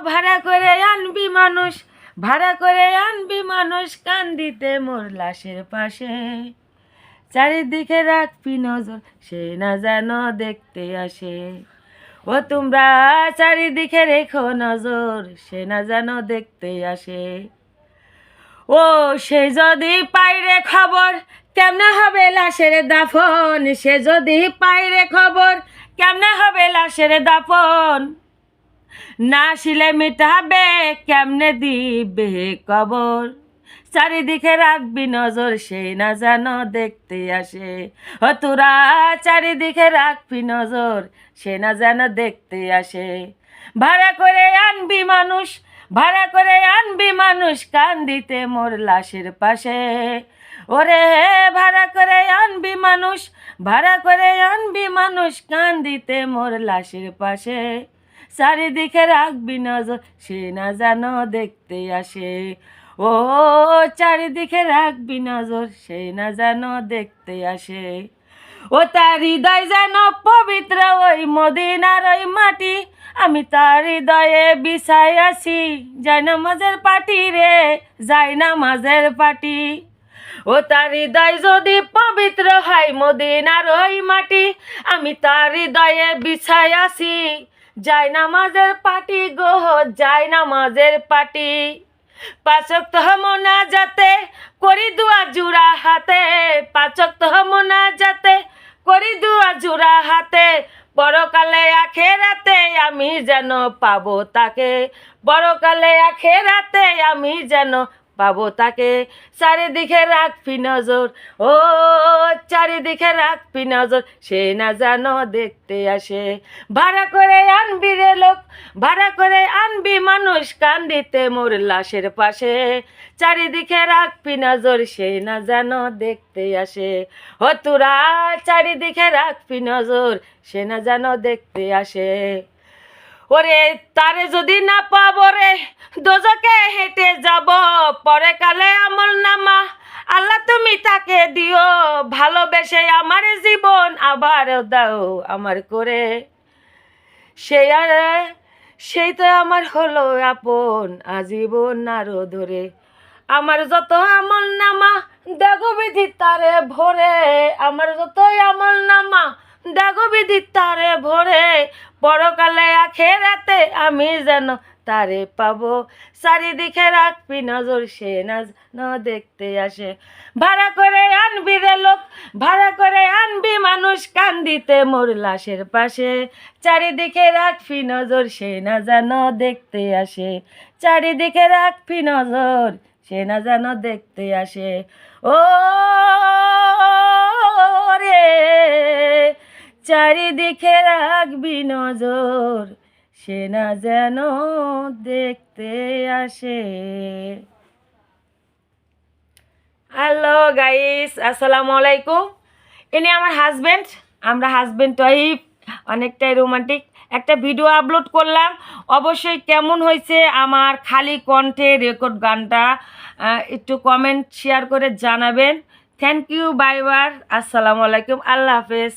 ভাড়া করে আনবি মানুষ, ভাড়া করে আনবি মানুষ, কান্দিতে মোর লাশের পাশে। চারিদিকে রাখবি নজর, সে না যেন দেখতে আসে। ও তোমরা চারিদিকে রেখো নজর, সে না যেন দেখতে আসে। ও সে যদি পাইরে খবর, কেমনে হবে লাশের দাফন? সে যদি পাইরে খবর, কেমনে হবে লাশের দাফন? না শিলে মিটাবে, কেমনে দিবে কবর? চারিদিকে রাখবি নজর, সে না যেন দেখতে আসে। ও তোরা চারিদিকে রাখবি নজর, সে না যেন দেখতে আসে। ভাড়া করে আনবি মানুষ, ভাড়া করে আনবি মানুষ, কান্দিতে মোর লাশের পাশে। ওরে ভাড়া করে আনবি মানুষ, ভাড়া করে আনবি মানুষ, কান্দিতে মোর লাশের পাশে। চারিদিকে রাখবি নজর, সে না যেন দেখতে আসে। ও চারিদিকে রাখবি নজর, সে না যেন দেখতে আসে। ও তার হৃদয় যেন পবিত্র ওই মদিনার ওই মাটি, আমি তার হৃদয়ে বিছাই আছি জায়নামাজের পাটি রে, জায়নামাজের পাটি। ও তার হৃদয় যদি পবিত্র হয় মদিনার ওই মাটি, আমি তার হৃদয়ে বিছাই আছি জায়নামাজের পাটি গো, জায়নামাজের পাটি। পাঁচ ওয়াক্ত মোনাজাতে করি দুয়া জুড়া হাতে, পাঁচ ওয়াক্ত মোনাজাতে করি দুয়া জুড়া হাতে। পরকালে আখেরাতে আমি যেন পাবো তাকে, পরকালে আখেরাতে আমি যেন পাবো তাকে। চারিদিকে রাখবি নজর, ও চারিদিকে রাখবি নজর, সে না যেন দেখতে আসে। ভাড়া করে আনবি রে লোক, ভাড়া করে আনবি মানুষ, কান্দিতে মোর লাশের পাশে। চারিদিকে রাখবি নজর, সে না যেন দেখতে আসে। ও তোরা চারিদিকে রাখবি নজর, সে না যেন দেখতে আসে। ওরে তারে যদি না পাবো রে, দোজকে হেঁটে যাব, পরে কালে আমল নামা আল্লাহ তুমি তাকে দিও। ভালোবেসে আমার জীবন আবার দাও আমার করে। সেই তো আমার হলো আপন আজীবন আরো ধরে। আমার যত আমল নামা দেখো বিধি তারে ভরে, আমার যতই আমল নামা দেখো বিধি তারে ভরে। পরকালে আখেরাতে আমি যেন তারে পাবো। চারিদিকে রাখবি নজর, সে না দেখতে আসে। ভাড়া করে আনবি রে লোক, ভাড়া করে আনবি মানুষ, কান্দিতে মোর লাশের পাশে। চারিদিকে রাখবি নজর, সে না যেন দেখতে আসে। চারিদিকে রাখবি নজর, সে না যেন দেখতে আসে। ও রে চারিদিকে রাখবি নজর, সে না যেন দেখতে আসে। হ্যালো গাইস, আসসালামু আলাইকুম। ইনি আমার হাজব্যান্ড, আমরা হাজব্যান্ড ওয়াইফ, অনেকটাই রোমান্টিক একটা ভিডিও আপলোড করলাম। অবশ্যই কেমন হয়েছে আমার খালি কণ্ঠে রেকর্ড গানটা একটু কমেন্ট শেয়ার করে জানাবেন। থ্যাংক ইউ, বাই বাই, আসসালামু আলাইকুম, আল্লাহ হাফেজ।